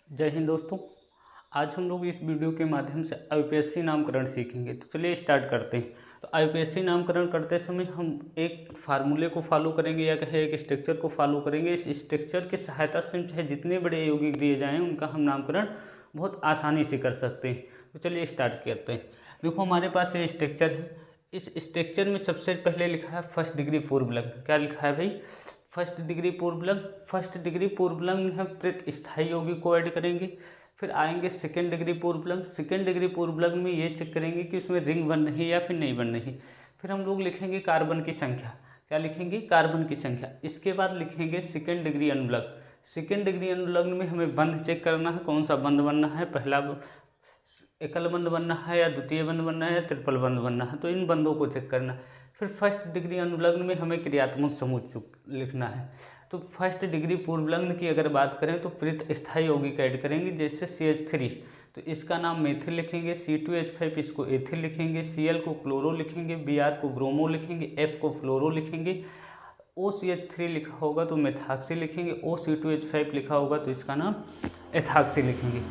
जय हिंद दोस्तों। आज हम लोग इस वीडियो के माध्यम से आईपीएससी नामकरण सीखेंगे। तो चलिए स्टार्ट करते हैं। तो आईपीएससी नामकरण करते समय हम एक फार्मूले को फॉलो करेंगे या कहे एक स्ट्रक्चर को फॉलो करेंगे। इस स्ट्रक्चर की सहायता से चाहे जितने बड़े यौगिक दिए जाएँ उनका हम नामकरण बहुत आसानी से कर सकते हैं। तो चलिए स्टार्ट करते हैं। देखो हमारे पास ये स्ट्रक्चर है। इस स्ट्रक्चर में सबसे पहले लिखा है फर्स्ट डिग्री पूर्व लग्न। क्या लिखा है भाई? फर्स्ट डिग्री पूर्व लग्न। फर्स्ट डिग्री पूर्व लग्न में हम प्रतिस्थायी यौगिक को ऐड करेंगे। फिर आएंगे सेकेंड डिग्री पूर्व लग्न। सेकेंड डिग्री पूर्व लग्न में ये चेक करेंगे कि उसमें रिंग बन रही है या फिर नहीं बन रही। फिर हम लोग लिखेंगे कार्बन की संख्या। क्या लिखेंगे? कार्बन की संख्या। इसके बाद लिखेंगे सेकेंड डिग्री अनुलग्न। सेकेंड डिग्री अनुलग्न में हमें बंध चेक करना है, कौन सा बंध बनना है, पहला एकल बंध बनना है या द्वितीय बंध बनना है या ट्रिपल बंध बनना है। तो इन बंधों को चेक करना है। फिर फर्स्ट डिग्री अनुलग्न में हमें क्रियात्मक समूह लिखना है। तो फर्स्ट डिग्री पूर्व लग्न की अगर बात करें तो प्रतिस्थायी यौगिक ऐड करेंगे, जैसे CH3। तो इसका नाम मेथिल लिखेंगे, C2H5 इसको एथिल लिखेंगे, Cl को क्लोरो लिखेंगे, Br को ब्रोमो लिखेंगे, F को फ्लोरो लिखेंगे। OCH3 लिखा होगा तो मेथाक्सी लिखेंगे, OC2H5 लिखा होगा तो इसका नाम एथाक्सी लिखेंगे।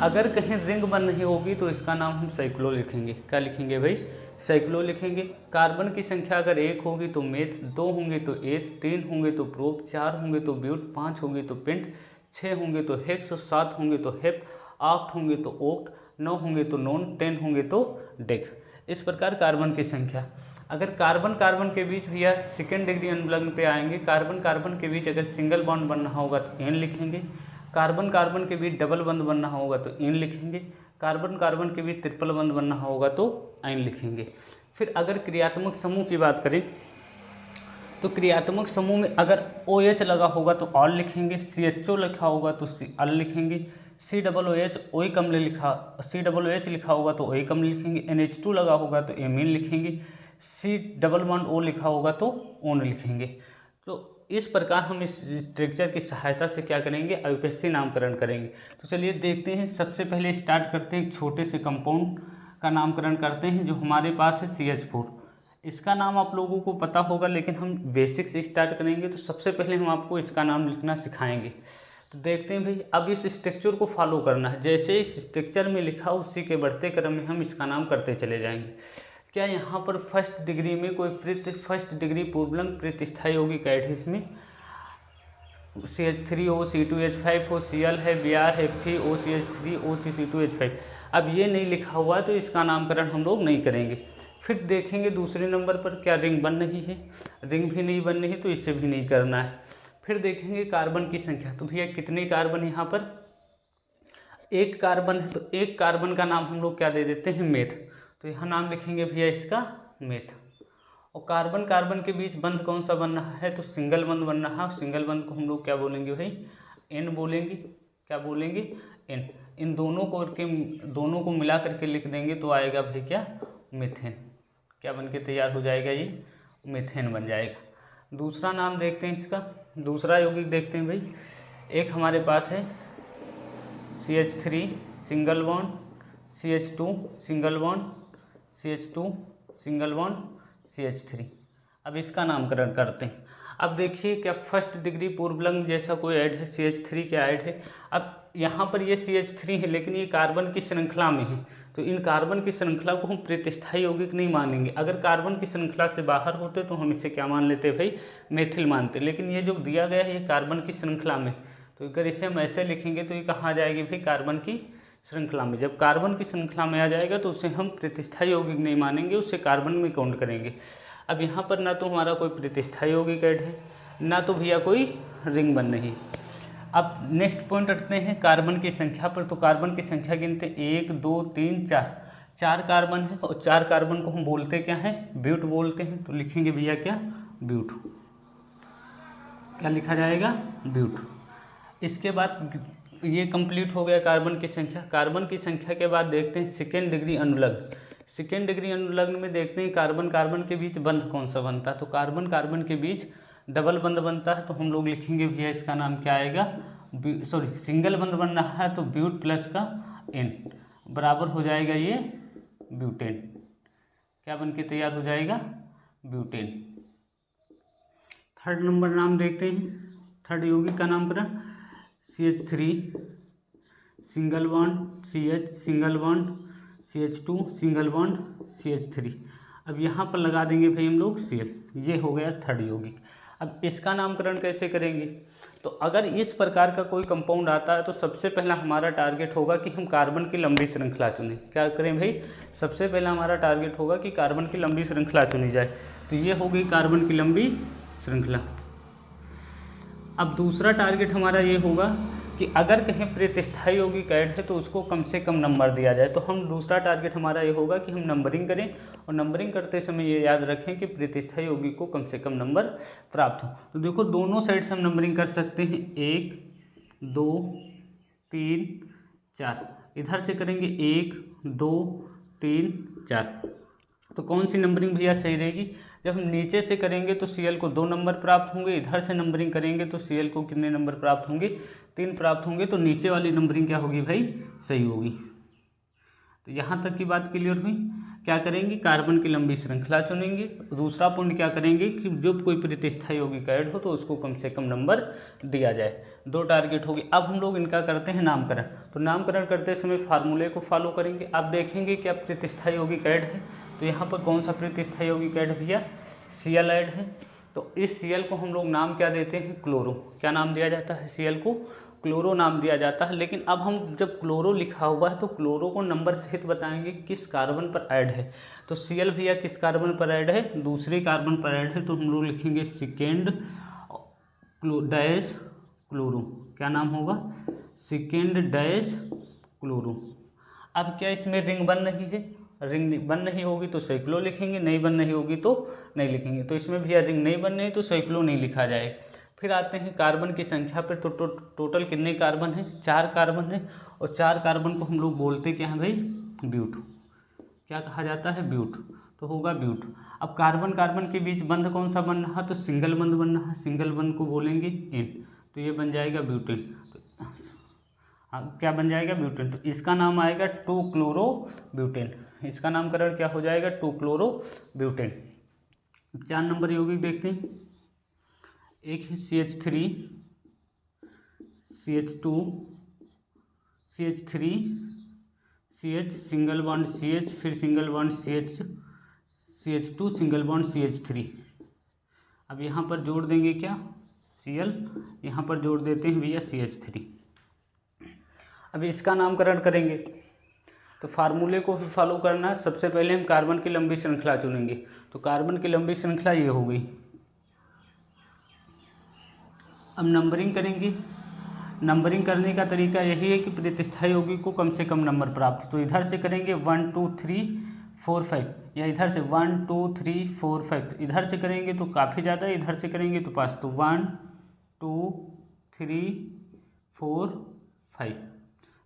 अगर कहीं रिंग बन रही होगी तो इसका नाम हम साइक्लो लिखेंगे। क्या लिखेंगे भाई? साइक्लो लिखेंगे। कार्बन की संख्या अगर 1 होगी तो मेथ, 2 होंगे तो एथ, 3 होंगे तो प्रोप, 4 होंगे तो ब्यूट, 5 होंगे तो पेंट, 6 होंगे तो हेक्स, 7 होंगे तो हेप, 8 होंगे तो ओक्ट, 9 होंगे तो नॉन, 10 होंगे तो डेक। इस प्रकार कार्बन की संख्या। अगर कार्बन कार्बन के बीच भैया सेकेंड डिग्री अनुलग्न पे आएंगे, कार्बन कार्बन के बीच अगर सिंगल बॉन्ड बनना होगा तो एन लिखेंगे। कार्बन कार्बन के बीच डबल बंध बनना होगा तो इन लिखेंगे। कार्बन कार्बन के बीच ट्रिपल बंध बनना होगा तो आइन लिखेंगे। फिर अगर क्रियात्मक समूह की बात करें तो क्रियात्मक समूह में अगर OH लगा होगा तो ऑल लिखेंगे, CHO लिखा होगा तो अल लिखेंगे, COOH ओई कम्ल लिखा COOH लिखा होगा तो ओई कम्ल लिखेंगे, NH2 लगा होगा तो एमीन लिखेंगे, C डबल बॉन्ड O लिखा होगा तो ओन लिखेंगे। तो इस प्रकार हम इस स्ट्रक्चर की सहायता से क्या करेंगे? आईपीएससी नामकरण करेंगे। तो चलिए देखते हैं। सबसे पहले स्टार्ट करते हैं, एक छोटे से कंपाउंड का नामकरण करते हैं जो हमारे पास है CH4। इसका नाम आप लोगों को पता होगा लेकिन हम बेसिक से स्टार्ट करेंगे। तो सबसे पहले हम आपको इसका नाम लिखना सिखाएंगे। तो देखते हैं भाई, अब इस स्ट्रक्चर को फॉलो करना है। जैसे इस स्ट्रक्चर में लिखा उसी के बढ़ते क्रम में हम इसका नाम करते चले जाएंगे। क्या यहाँ पर फर्स्ट डिग्री में कोई फर्स्ट डिग्री पूर्वलंग प्रतिस्थायी यौगिक ऐड है? इसमें CH3 हो, C2H5 हो, Cl है, Br है, Fe, OCH3, OC2H5। अब ये नहीं लिखा हुआ तो इसका नामकरण हम लोग नहीं करेंगे। फिर देखेंगे दूसरे नंबर पर क्या रिंग बन रही है, रिंग भी नहीं बन रही तो इसे भी नहीं करना है। फिर देखेंगे कार्बन की संख्या। तो भैया कितने कार्बन यहाँ पर? एक कार्बन है तो एक कार्बन का नाम हम लोग क्या दे देते हैं? मेथ। तो यहाँ नाम लिखेंगे भैया इसका मेथ। और कार्बन कार्बन के बीच बंध कौन सा बन रहा है? तो सिंगल बंध बन रहा है। सिंगल बंध को हम लोग क्या बोलेंगे भाई? एन बोलेंगे। क्या बोलेंगे? एन। इन दोनों को मिला करके लिख देंगे तो आएगा भाई क्या? मीथेन। क्या बन के तैयार हो जाएगा? ये मीथेन बन जाएगा। दूसरा नाम देखते हैं इसका, दूसरा यौगिक देखते हैं भाई। एक हमारे पास है CH3 single bond, CH2 single bond, CH2 single bond, CH3। अब इसका नामकरण करते हैं। अब देखिए क्या फर्स्ट डिग्री पूर्वलंग जैसा कोई ऐड है? CH3 क्या ऐड है? अब यहाँ पर ये CH3 है लेकिन ये कार्बन की श्रृंखला में है। तो इन कार्बन की श्रृंखला को हम प्रतिस्थायी यौगिक नहीं मानेंगे। अगर कार्बन की श्रृंखला से बाहर होते तो हम इसे क्या मान लेते भाई? मेथिल मानते। लेकिन ये जो दिया गया है ये कार्बन की श्रृंखला में, तो अगर इसे हम ऐसे लिखेंगे तो ये कहाँ आ जाएगी भाई? कार्बन की श्रृंखला में। जब कार्बन की श्रृंखला में आ जाएगा तो उसे हम प्रतिस्थायी यौगिक नहीं मानेंगे, उसे कार्बन में काउंट करेंगे। अब यहाँ पर ना तो हमारा कोई प्रतिस्थायी यौगिक ऐड है, ना तो भैया कोई रिंग बन रही। अब नेक्स्ट पॉइंट रखते हैं कार्बन की संख्या पर। तो कार्बन की संख्या गिनते हैं, 1 2 3 4। 4 कार्बन है और 4 कार्बन को हम बोलते क्या हैं? ब्यूट बोलते हैं। तो लिखेंगे भैया क्या? ब्यूट। क्या लिखा जाएगा? ब्यूट। इसके बाद ये कंप्लीट हो गया कार्बन की संख्या। कार्बन की संख्या के बाद देखते हैं सेकेंड डिग्री अनुलग्न। सेकेंड डिग्री अनुलग्न में देखते हैं कार्बन कार्बन के बीच बंध कौन सा बनता है? तो कार्बन कार्बन के बीच डबल बंध बनता है। तो हम लोग लिखेंगे भैया इसका नाम क्या आएगा? सिंगल बंध बन रहा है तो ब्यूट प्लस का एन बराबर हो जाएगा ये ब्यूटेन। क्या बन के तैयार हो जाएगा? ब्यूटेन। थर्ड नंबर नाम देखते हैं, थर्ड यौगिक का नामकरण CH3 single bond CH, single bond CH2, single bond CH3। अब यहाँ पर लगा देंगे भाई हम लोग Cl। ये हो गया थर्ड यौगिक। अब इसका नामकरण कैसे करेंगे? तो अगर इस प्रकार का कोई कंपाउंड आता है तो सबसे पहला हमारा टारगेट होगा कि हम कार्बन की लंबी श्रृंखला चुनें। क्या करें भाई? सबसे पहला हमारा टारगेट होगा कि कार्बन की लंबी श्रृंखला चुनी जाए। तो ये हो गई कार्बन की लंबी श्रृंखला। अब दूसरा टारगेट हमारा ये होगा कि अगर कहीं प्रतिस्थायी यौगिक ऐड है तो उसको कम से कम नंबर दिया जाए। तो हम दूसरा टारगेट हमारा ये होगा कि हम नंबरिंग करें, और नंबरिंग करते समय ये याद रखें कि प्रतिस्थायी यौगिक को कम से कम नंबर प्राप्त हो। तो देखो दोनों साइड से हम नंबरिंग कर सकते हैं, 1 2 3 4। इधर से करेंगे 1 2 3 4। तो कौन सी नंबरिंग भैया सही रहेगी? जब हम नीचे से करेंगे तो Cl को 2 नंबर प्राप्त होंगे, इधर से नंबरिंग करेंगे तो Cl को कितने नंबर प्राप्त होंगे? 3 प्राप्त होंगे। तो नीचे वाली नंबरिंग क्या होगी भाई? सही होगी। तो यहाँ तक की बात क्लियर हुई। क्या करेंगे? कार्बन की लंबी श्रृंखला चुनेंगे। दूसरा पॉइंट क्या करेंगे कि जब कोई प्रतिस्थायी यौगिक ऐड हो तो उसको कम से कम नंबर दिया जाए। 2 टारगेट हो गए। अब हम लोग इनका करते हैं नामकरण। तो नामकरण करते समय फार्मूले को फॉलो करेंगे। आप देखेंगे कि अब प्रतिस्थायी यौगिक ऐड है, तो यहाँ पर कौन सा प्रतिस्थायी यौगिक ऐड भैया? Cl ऐड है। तो इस Cl को हम लोग नाम क्या देते हैं? क्लोरो। क्या नाम दिया जाता है? Cl को क्लोरो नाम दिया जाता है। लेकिन अब हम जब क्लोरो लिखा हुआ है तो क्लोरो को नंबर सहित बताएंगे किस कार्बन पर ऐड है। तो Cl भैया किस कार्बन पर ऐड है? दूसरे कार्बन पर ऐड है। तो हम लोग लिखेंगे सेकेंड डैश क्लोरो। क्या नाम होगा? Second dash chloro. अब क्या इसमें रिंग बन रही है? रिंग बन नहीं होगी तो साइक्लो लिखेंगे, नहीं बन नहीं होगी तो नहीं लिखेंगे। तो इसमें भैया रिंग नहीं बन रही तो साइक्लो नहीं लिखा जाएगा। फिर आते हैं कार्बन की संख्या पर। तो टोटल कितने कार्बन है? 4 कार्बन है। और 4 कार्बन को हम लोग बोलते क्या है भाई? ब्यूट। क्या कहा जाता है? ब्यूट। तो होगा ब्यूट। अब कार्बन कार्बन के बीच बंध कौन सा बन रहा? तो सिंगल बंध बन रहा है। सिंगल बंध को बोलेंगे एन। तो ये बन जाएगा ब्यूटेन। क्या बन जाएगा? ब्यूटेन। तो इसका नाम आएगा 2 क्लोरो ब्यूटेन। इसका नामकरण क्या हो जाएगा? 2 क्लोरो ब्यूटेन। 4 नंबर यौगिक देखते हैं। एक है CH3, CH2, CH3, CH, single bond CH, फिर single bond CH, CH2, single bond CH3। अब यहाँ पर जोड़ देंगे क्या? Cl। यहाँ पर जोड़ देते हैं भैया CH3। अब इसका नामकरण करेंगे तो फार्मूले को भी फॉलो करना है। सबसे पहले हम कार्बन की लंबी श्रृंखला चुनेंगे। तो कार्बन की लंबी श्रृंखला ये हो गई। अब नंबरिंग करेंगे। नंबरिंग करने का तरीका यही है कि प्रतिस्थायी यौगिक को कम से कम नंबर प्राप्त। तो इधर से करेंगे 1 2 3 4 5, या इधर से 1 2 3 4 5। इधर से करेंगे तो काफ़ी ज़्यादा, इधर से करेंगे तो 5। तो 1 2 3 4 5।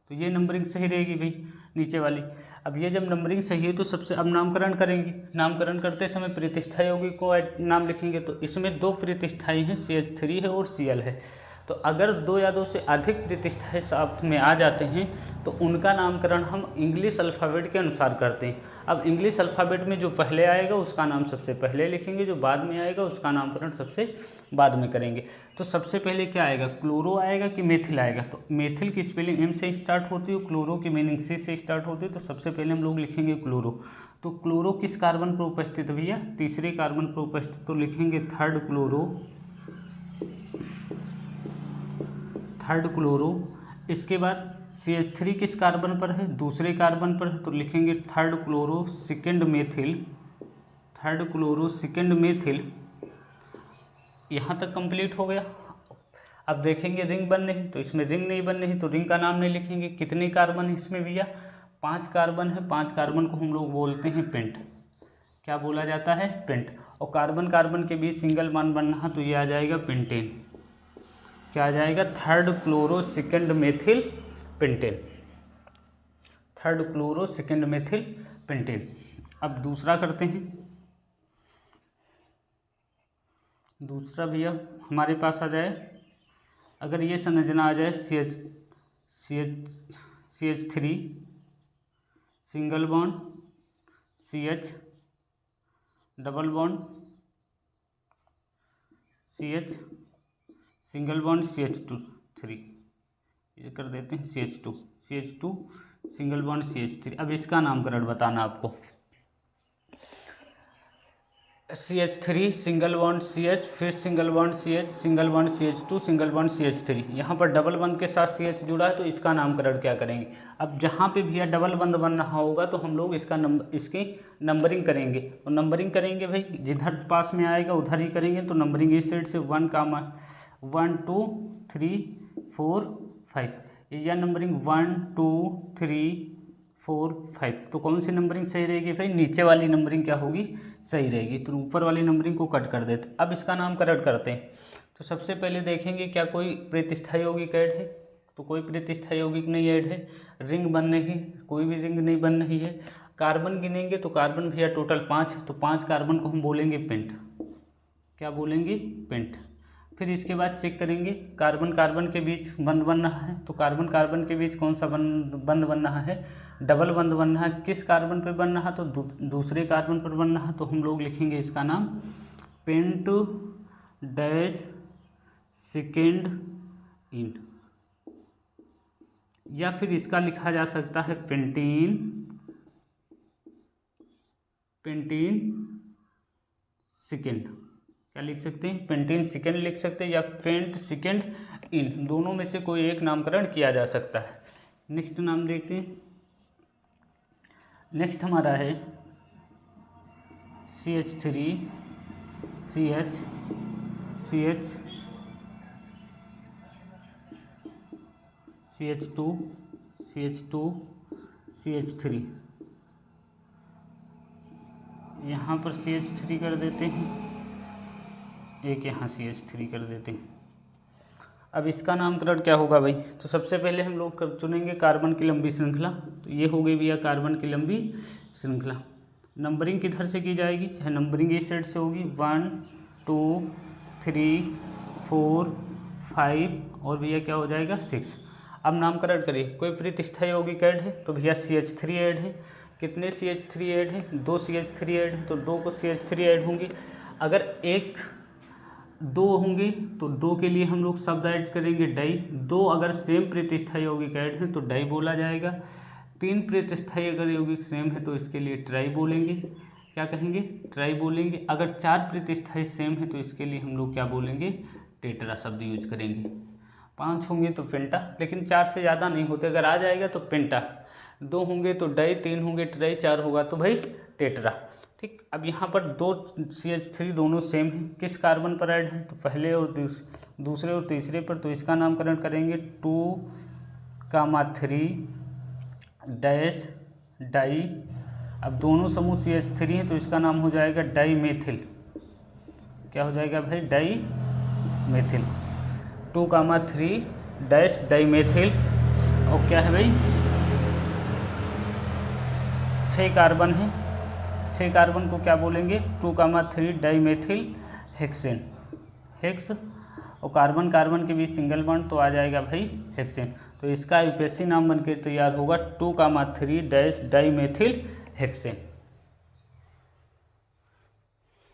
तो ये नंबरिंग सही रहेगी भाई नीचे वाली। अब ये जब नंबरिंग सही है तो सबसे अब नामकरण करेंगे। नामकरण करते समय प्रतिस्थायी यौगिक को नाम लिखेंगे। तो इसमें 2 प्रतिस्थायी हैं, CH3 है और Cl है। तो अगर 2 या 2 से अधिक प्रतिस्थायी साथ में आ जाते हैं तो उनका नामकरण हम इंग्लिश अल्फ़ाबेट के अनुसार करते हैं। अब इंग्लिश अल्फ़ाबेट में जो पहले आएगा उसका नाम सबसे पहले लिखेंगे, जो बाद में आएगा उसका नामकरण सबसे बाद में करेंगे। तो सबसे पहले क्या आएगा? क्लोरो आएगा कि मेथिल आएगा? तो मेथिल की स्पेलिंग M से स्टार्ट होती है, क्लोरो की मीनिंग C से स्टार्ट होती है। तो सबसे पहले हम लोग लिखेंगे क्लोरो। तो क्लोरो किस कार्बन पर उपस्थित है भैया? तीसरे कार्बन पर उपस्थित। तो लिखेंगे थर्ड क्लोरो। Third chloro. इसके बाद CH3 किस कार्बन पर है? दूसरे कार्बन पर है। तो लिखेंगे third chloro second methyl. Third chloro second methyl. यहाँ तक कंप्लीट हो गया। अब देखेंगे रिंग बन नहीं, तो इसमें रिंग नहीं बन नहीं तो रिंग का नाम नहीं लिखेंगे। कितने कार्बन है इसमें भैया? 5 कार्बन है। 5 कार्बन को हम लोग बोलते हैं पेंट। क्या बोला जाता है? पेंट। और कार्बन कार्बन के बीच सिंगल बॉन्ड बनना तो ये आ जाएगा पेंटेन। क्या आ जाएगा? Third chloro second methyl pentane. Third chloro second methyl pentane. अब दूसरा करते हैं। दूसरा भैया हमारे पास आ जाए, अगर ये संरचना आ जाए CH3 single bond CH, double bond CH, single bond CH2 3। ये कर देते हैं CH2 सिंगल बॉन्ड CH3। अब इसका नामकरण बताना आपको। CH3 सिंगल बॉन्ड CH, फिर single bond CH, single bond CH2 single bond CH3। यहाँ पर डबल बंद के साथ CH जुड़ा है तो इसका नामकरण क्या करेंगे। अब जहाँ पे भी डबल बंद बन रहा होगा तो हम लोग इसकी नंबरिंग करेंगे। और नंबरिंग करेंगे भाई, जिधर पास में आएगा उधर ही करेंगे। तो नंबरिंग इस साइड से 1 2 3 4 5, या नंबरिंग 1 2 3 4 5। तो कौन सी नंबरिंग सही रहेगी भाई, नीचे वाली नंबरिंग क्या होगी, सही रहेगी। तो ऊपर वाली नंबरिंग को कट कर देते। अब इसका नामकरण करते हैं। तो सबसे पहले देखेंगे क्या कोई प्रतिस्थायी यौगिक ऐड है। तो कोई प्रतिस्थायी यौगिक नहीं ऐड है। रिंग बन नहीं, कोई भी रिंग नहीं बन रही है। कार्बन गिनेंगे तो कार्बन भैया टोटल 5 है। तो 5 कार्बन को हम बोलेंगे पेंट। क्या बोलेंगे, पेंट। फिर इसके बाद चेक करेंगे कार्बन कार्बन के बीच बंद बन रहा है। तो कार्बन कार्बन के बीच कौन सा बंद बन रहा है, डबल बंद बन रहा है। किस कार्बन पर बन रहा, तो दूसरे कार्बन पर बन रहा। तो हम लोग लिखेंगे इसका नाम पेंट डैश सेकेंड इन, या फिर इसका लिखा जा सकता है पेंटीन सेकेंड। क्या लिख सकते हैं, पेंटीन सेकेंड लिख सकते हैं, या पेंट सेकेंड इन। दोनों में से कोई एक नामकरण किया जा सकता है। नेक्स्ट नाम देखते हैं। नेक्स्ट हमारा है CH3 CH CH CH2 CH2 CH3। यहाँ पर CH3 कर देते हैं, एक यहाँ CH3 कर देते हैं। अब इसका नामकरण क्या होगा भाई। तो सबसे पहले हम लोग चुनेंगे कार्बन की लंबी श्रृंखला। तो ये हो गई भैया कार्बन की लंबी श्रृंखला। नंबरिंग किधर से की जाएगी, चाहे नंबरिंग इस साइड से होगी 1 2 3 4 5 और भैया क्या हो जाएगा 6। अब नामकरण करिए। कोई प्रतिस्थायी यौगिक ऐड है तो भैया CH3 ऐड है। कितने CH3 ऐड है, 2 CH3 ऐड है। तो 2 को CH3 ऐड होंगे। अगर एक 2 होंगे तो 2 के लिए हम लोग शब्द ऐड करेंगे डाई। 2 अगर सेम प्रतिस्थायी यौगिक ऐड है तो डाई बोला जाएगा। 3 प्रतिस्थायी अगर यौगिक सेम है तो इसके लिए ट्राई बोलेंगे। क्या कहेंगे, ट्राई बोलेंगे। अगर 4 प्रतिस्थायी सेम है तो इसके लिए हम लोग क्या बोलेंगे, टेट्रा शब्द यूज करेंगे। 5 होंगे तो पेंटा, लेकिन 4 से ज़्यादा नहीं होते। अगर आ जाएगा तो पेंटा। 2 होंगे तो डाई, 3 होंगे ट्राई, 4 होगा तो भाई टेट्रा। ठीक। अब यहाँ पर 2 CH3 दोनों सेम हैं। किस कार्बन पर ऐड है, तो पहले और दूसरे और तीसरे पर। तो इसका नामकरण करेंगे 2,3 डैश डाई। अब दोनों समूह CH3 हैं तो इसका नाम हो जाएगा डाई मेथिल। क्या हो जाएगा भाई, dimethyl. 2,3 dash dimethyl. और क्या है भाई, 6 कार्बन है। 6 कार्बन को क्या बोलेंगे, 2,3 डाई मेथिल हेक्सेन। हेक्स और कार्बन कार्बन के बीच सिंगल बॉन्ड तो आ जाएगा भाई हेक्सेन। तो इसका यूपीएससी नाम बनकर तैयार होगा 2,3 डैश डाई मेथिल हेक्सेन।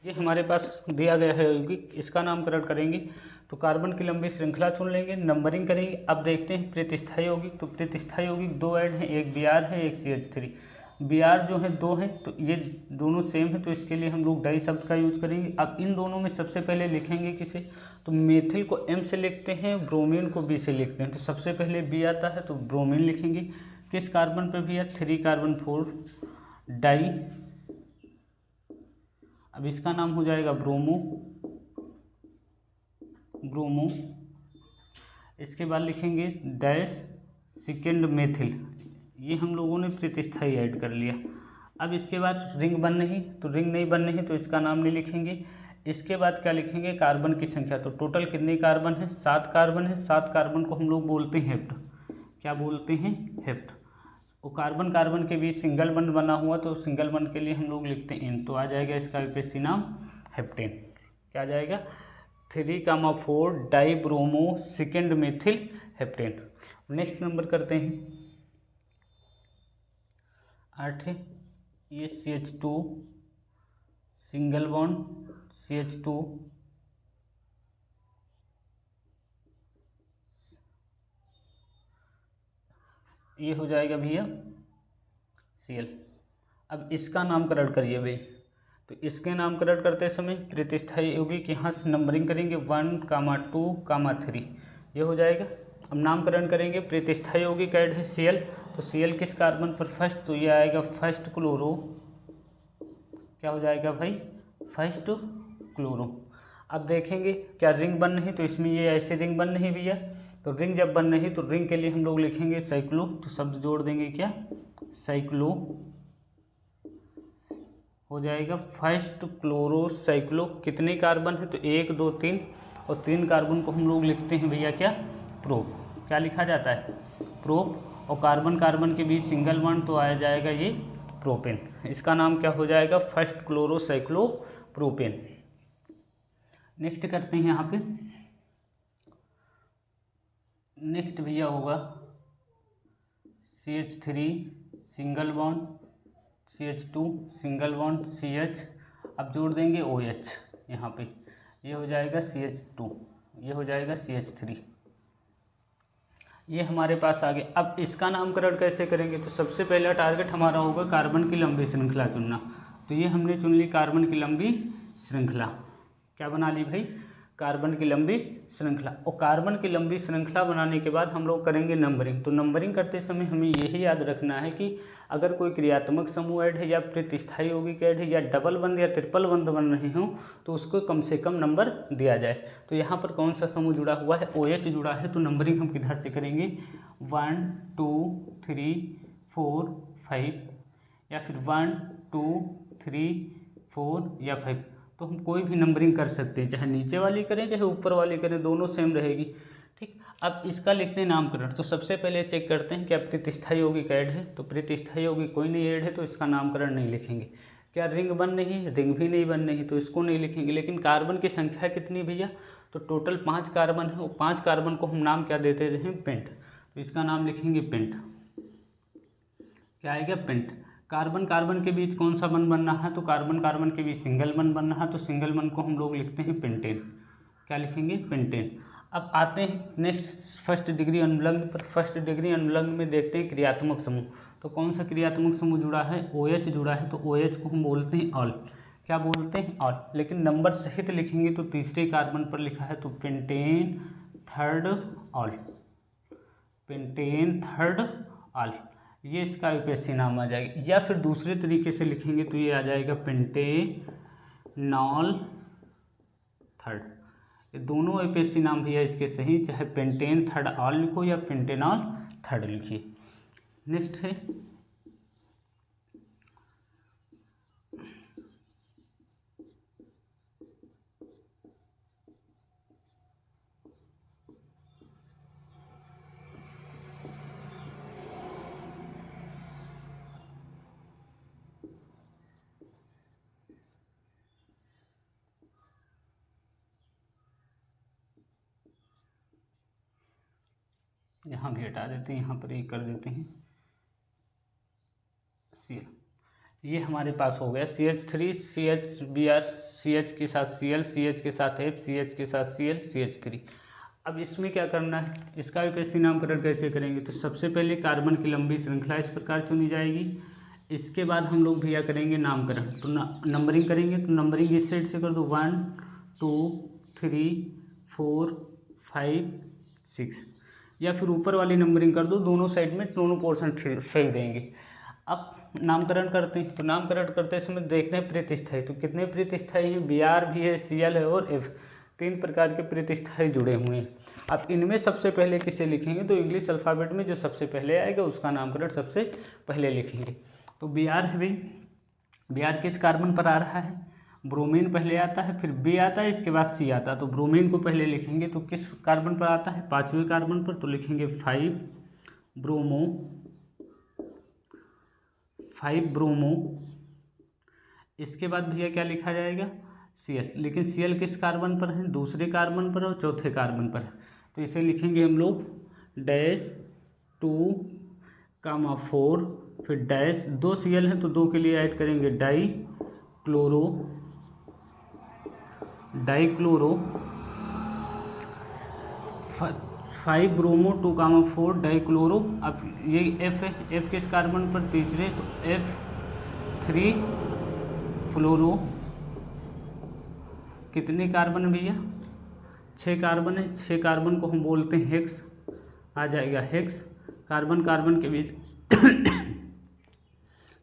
ये हमारे पास दिया गया है यौगिक। इसका नामकरण करेंगे तो कार्बन की लंबी श्रृंखला चुन लेंगे, नंबरिंग करेंगे। अब देखते हैं प्रतिस्थायी यौगिक। तो प्रतिस्थायी यौगिक 2 ऐड हैं, एक Br है, एक CH3। Br जो है 2 है तो ये दोनों सेम है तो इसके लिए हम लोग डाई शब्द का यूज करेंगे। अब इन दोनों में सबसे पहले लिखेंगे किसे, तो मेथिल को M से लिखते हैं, ब्रोमीन को B से लिखते हैं। तो सबसे पहले B आता है तो ब्रोमीन लिखेंगे। किस कार्बन पर भैया, 3 कार्बन 4 डाई। अब इसका नाम हो जाएगा ब्रोमो। इसके बाद लिखेंगे डैश सेकेंड मेथिल। ये हम लोगों ने प्रतिस्थाई ऐड कर लिया। अब इसके बाद रिंग बन नहीं, तो रिंग नहीं बन नहीं तो इसका नाम नहीं लिखेंगे। इसके बाद क्या लिखेंगे, कार्बन की संख्या। तो टोटल कितने कार्बन है, 7 कार्बन है। 7 कार्बन को हम लोग बोलते हैं हेप्ट। क्या बोलते हैं, हेप्ट। और कार्बन कार्बन के बीच सिंगल बंड बना हुआ तो सिंगल बंड के लिए हम लोग लिखते हैं इन। तो आ जाएगा इसका यूपीएससी नाम हेप्टेन। क्या आ जाएगा, 3,4 die bromo second methyl heptane. Next number करते हैं 8 है। ये CH2 सिंगल बॉन्ड CH2 ये हो जाएगा भैया Cl। अब इसका नामकरण करिए भाई। तो इसके नामकरण करते समय प्रतिस्थाई यौगिक यहाँ से नंबरिंग करेंगे 1, 2, 3, ये हो जाएगा। अब नामकरण करेंगे, प्रतिस्थाई यौगिक ऐड है Cl, तो Cl किस कार्बन पर फर्स्ट, तो ये आएगा फर्स्ट क्लोरो, क्या हो जाएगा भाई फर्स्ट क्लोरो। अब देखेंगे क्या रिंग बन रही, तो इसमें ये ऐसे रिंग बन रही भैया। तो रिंग जब बन रही तो रिंग के लिए हम लोग लिखेंगे साइक्लो, तो शब्द जोड़ देंगे क्या साइक्लो, हो जाएगा फर्स्ट क्लोरो साइक्लो। कितने कार्बन है, तो 1, 2, 3, और 3 कार्बन को हम लोग लिखते हैं भैया क्या प्रोप, क्या लिखा जाता है प्रोप, और कार्बन कार्बन के बीच सिंगल बॉन्ड तो आ जाएगा ये प्रोपेन। इसका नाम क्या हो जाएगा first chloro cyclo propane. Next करते हैं यहाँ पे, नेक्स्ट भैया होगा CH3 single bond, CH2 single bond CH, अब जोड़ देंगे OH यहाँ पे, ये हो जाएगा CH2, ये हो जाएगा CH3, ये हमारे पास आ गया। अब इसका नामकरण कैसे करेंगे, तो सबसे पहला टारगेट हमारा होगा कार्बन की लंबी श्रृंखला चुनना। तो ये हमने चुन ली कार्बन की लंबी श्रृंखला, क्या बना ली भाई कार्बन की लंबी श्रृंखला। और कार्बन की लंबी श्रृंखला बनाने के बाद हम लोग करेंगे नंबरिंग। तो नंबरिंग करते समय हमें यही याद रखना है कि अगर कोई क्रियात्मक समूह ऐड है या प्रतिस्थाई यौगिक ऐड है या डबल बंध या ट्रिपल बंध बन रहे हों तो उसको कम से कम नंबर दिया जाए। तो यहाँ पर कौन सा समूह जुड़ा हुआ है, OH जुड़ा है, तो नंबरिंग हम किधर से करेंगे 1, 2, 3, 4, 5, या फिर 1, 2, 3, 4 या 5। तो हम कोई भी नंबरिंग कर सकते हैं, चाहे नीचे वाली करें चाहे ऊपर वाली करें, दोनों सेम रहेगी। ठीक, अब इसका लिखते हैं नामकरण। तो सबसे पहले चेक करते हैं क्या प्रतिस्थाई यौगिक ऐड है, तो प्रतिस्थाई यौगिक कोई नहीं ऐड है तो इसका नामकरण नहीं लिखेंगे। क्या रिंग बन रही है, रिंग भी नहीं बन रही तो इसको नहीं लिखेंगे। लेकिन कार्बन की संख्या कितनी भैया, तो टोटल 5 कार्बन है, और 5 कार्बन को हम नाम क्या देते हैं पेंट, तो इसका नाम लिखेंगे पेंट, क्या आएगा पेंट। कार्बन कार्बन के बीच कौन सा बंध बन रहा है, तो कार्बन कार्बन के बीच सिंगल बंध बन रहा है, तो सिंगल बंध को हम लोग लिखते हैं पेंटेन, क्या लिखेंगे पेंटेन। अब आते हैं नेक्स्ट फर्स्ट डिग्री अनुलग्न पर। फर्स्ट डिग्री अनुलग्न में देखते हैं क्रियात्मक समूह। तो कौन सा क्रियात्मक समूह जुड़ा है, OH जुड़ा है, तो OH को हम बोलते हैं ऑल, क्या बोलते हैं ऑल। लेकिन नंबर सहित लिखेंगे तो तीसरे कार्बन पर लिखा है तो pentane third all, pentane third all, ये इसका यूपीएससी नाम आ जाएगा। या फिर दूसरे तरीके से लिखेंगे तो ये आ जाएगा पेंटेनॉल थर्ड। ये दोनों यूपीएससी नाम भैया इसके सही, चाहे पेंटेन थर्ड ऑल लिखो या पेंटेनॉल थर्ड लिखिए। नेक्स्ट है यहाँ भी हटा देते हैं, यहाँ पर एक कर देते हैं Cl। ये हमारे पास हो गया CH3 CHBr, CH के साथ Cl, CH के साथ F, CH के साथ Cl, CH3। अब इसमें क्या करना है, इसका यूपीएससी नामकरण कैसे करेंगे, तो सबसे पहले कार्बन की लंबी श्रृंखला इस प्रकार चुनी जाएगी। इसके बाद हम लोग भैया करेंगे नामकरण, तो नंबरिंग करेंगे। तो नंबरिंग इस साइड से कर दो 1, 2, 3, 4, 5, 6, या फिर ऊपर वाली नंबरिंग कर दो, दोनों साइड में दोनों पोर्शन सही देंगे। अब नामकरण करते हैं। तो नामकरण करते समय देखते हैं प्रतिस्थाई, तो कितने प्रतिस्थाई हैं, Br भी है, Cl है और F, 3 प्रकार के प्रतिस्थाई जुड़े हुए हैं। अब इनमें सबसे पहले किसे लिखेंगे, तो इंग्लिश अल्फ़ाबेट में जो सबसे पहले आएगा उसका नामकरण सबसे पहले लिखेंगे। तो Br है भाई, Br किस कार्बन पर आ रहा है, ब्रोमीन पहले आता है, फिर B आता है, इसके बाद C आता है। तो ब्रोमीन को पहले लिखेंगे, तो किस कार्बन पर आता है, 5वें कार्बन पर, तो लिखेंगे 5 ब्रोमो। इसके बाद भैया क्या लिखा जाएगा Cl, लेकिन Cl किस कार्बन पर है, दूसरे कार्बन पर और चौथे कार्बन पर है। तो इसे लिखेंगे हम लोग -2, 4, फिर डैश, 2 Cl है तो 2 के लिए ऐड करेंगे डाइक्लोरो, 5 ब्रोमो 2,4 डाइक्लोरो। अब ये F है, F किस कार्बन पर, तीसरे, तो F3 फ्लोरो। कितने कार्बन है भैया, 6 कार्बन है, 6 कार्बन को हम बोलते हैं हेक्स, आ जाएगा हेक्स। कार्बन कार्बन के बीच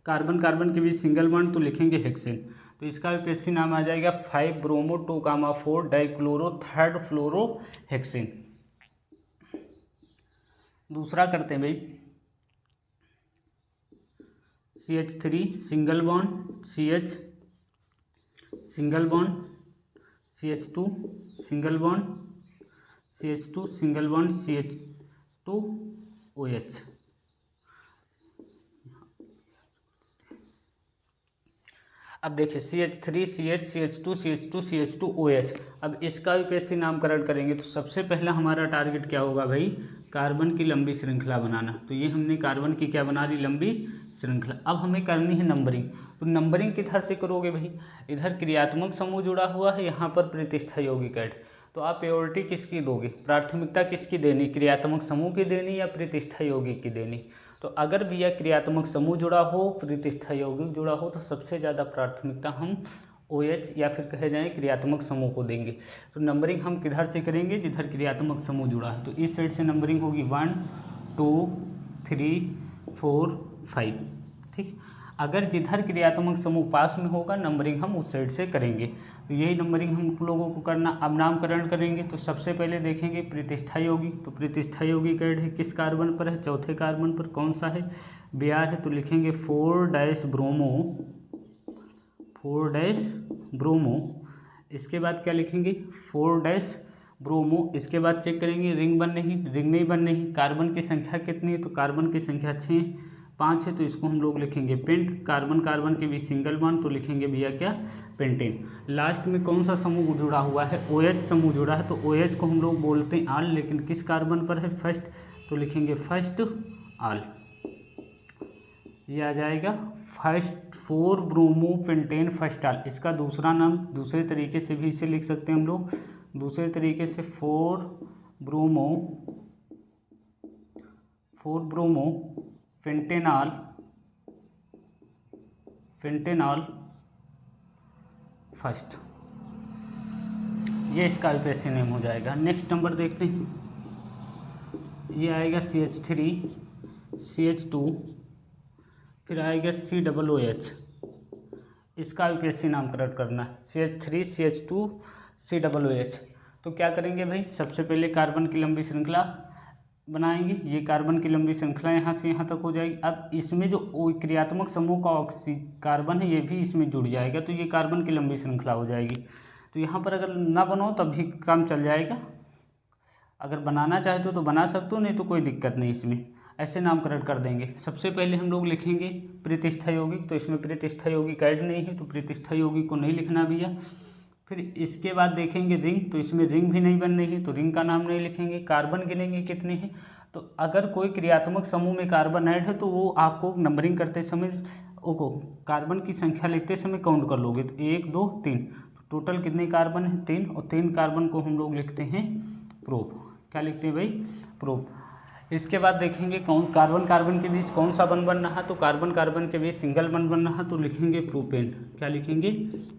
कार्बन कार्बन के बीच सिंगल बॉन्ड तो लिखेंगे हेक्सेन। तो इसका यूपीएससी नाम आ जाएगा 5 ब्रोमो 2,4 डाइक्लोरो 3 फ्लोरो हेक्सेन। दूसरा करते हैं भाई, CH3 single bond CH single bond, CH2 single bond CH2 single bond CH2 OH। अब देखिए CH3 CH CH2 CH2 CH2 OH। अब इसका यूपीएससी नामकरण करेंगे तो सबसे पहला हमारा टारगेट क्या होगा भाई, कार्बन की लंबी श्रृंखला बनाना। तो ये हमने कार्बन की क्या बना ली, लंबी श्रृंखला। अब हमें करनी है नंबरिंग। तो नंबरिंग किधर से करोगे भाई, इधर क्रियात्मक समूह जुड़ा हुआ है, यहाँ पर प्रतिष्ठा यौगिक ऐड। तो आप प्रायोरिटी किसकी दोगे, प्राथमिकता किसकी देनी, क्रियात्मक समूह की देनी या प्रतिष्ठा यौगिक की देनी। तो अगर भैया क्रियात्मक समूह जुड़ा हो, प्रतिष्ठा यौगिक जुड़ा हो, तो सबसे ज़्यादा प्राथमिकता हम OH या फिर कहे जाए क्रियात्मक समूह को देंगे। तो नंबरिंग हम किधर से करेंगे, जिधर क्रियात्मक समूह जुड़ा है। तो इस साइड से नंबरिंग होगी 1 2 3 4 5, ठीक। अगर जिधर क्रियात्मक समूह पास में होगा, नंबरिंग हम उस साइड से करेंगे। तो यही नंबरिंग हम लोगों को करना। अब नामकरण करेंगे तो सबसे पहले देखेंगे प्रतिष्ठा यौगिक। तो प्रतिष्ठा यौगिक ऐड है किस कार्बन पर है, चौथे कार्बन पर, कौन सा है, Br है। तो लिखेंगे 4 ब्रोमो 4 ब्रोमो। इसके बाद क्या लिखेंगे, 4 ब्रोमो। इसके बाद चेक करेंगे रिंग बन रही, रिंग नहीं बन रही। कार्बन की संख्या कितनी है, तो कार्बन की संख्या 5 है, तो इसको हम लोग लिखेंगे पेंट। कार्बन कार्बन के बीच सिंगल बॉन्ड, तो लिखेंगे भैया क्या, पेंटेन। लास्ट में कौन सा समूह जुड़ा हुआ है, OH समूह जुड़ा है। तो OH को हम लोग बोलते हैं आल, लेकिन किस कार्बन पर है, फर्स्ट। तो लिखेंगे फर्स्ट आल, ये आ जाएगा फर्स्ट 4 ब्रोमो पेंटेन फर्स्ट आल। इसका दूसरा नाम दूसरे तरीके से भी इसे लिख सकते हैं हम लोग, दूसरे तरीके से 4 ब्रोमो फेंटेनॉल फर्स्ट। ये इसका यूपीएससी नेम हो जाएगा। नेक्स्ट नंबर देखते हैं, ये आएगा CH3 CH2, फिर आएगा COOH। इसका यूपीएससी नामकरण करना है, CH3 CH2 COOH। तो क्या करेंगे भाई, सबसे पहले कार्बन की लंबी श्रृंखला बनाएंगे। ये कार्बन की लंबी श्रृंखला यहाँ से यहाँ तक हो जाएगी। अब इसमें जो क्रियात्मक समूह का कार्बन है, ये भी इसमें जुड़ जाएगा, तो ये कार्बन की लंबी श्रृंखला हो जाएगी। तो यहाँ पर अगर ना बनाओ तब भी काम चल जाएगा, अगर बनाना चाहते हो तो बना सकते हो, नहीं तो कोई दिक्कत नहीं। इसमें ऐसे नामकरण कर देंगे। सबसे पहले हम लोग लिखेंगे प्रतिष्ठा यौगिक। तो इसमें प्रतिष्ठा यौगिक ऐड नहीं है, तो प्रतिष्ठा यौगिक को नहीं लिखना भैया। फिर इसके बाद देखेंगे रिंग। तो इसमें रिंग भी नहीं बन रही है, तो रिंग का नाम नहीं लिखेंगे। कार्बन गिनेंगे कितने हैं, तो अगर कोई क्रियात्मक समूह में कार्बन ऐड है तो वो आपको नंबरिंग करते समय को कार्बन की संख्या लिखते समय काउंट कर लोगे। तो 1 2 3, तो टोटल कितने कार्बन है, 3। और 3 कार्बन को हम लोग लिखते हैं प्रोप। क्या लिखते हैं भाई, प्रोप। इसके बाद देखेंगे कौन कार्बन कार्बन के बीच कौन सा बंध बन रहा है, तो कार्बन कार्बन के बीच सिंगल बंध बन रहा है, तो लिखेंगे प्रोपेन। क्या लिखेंगे,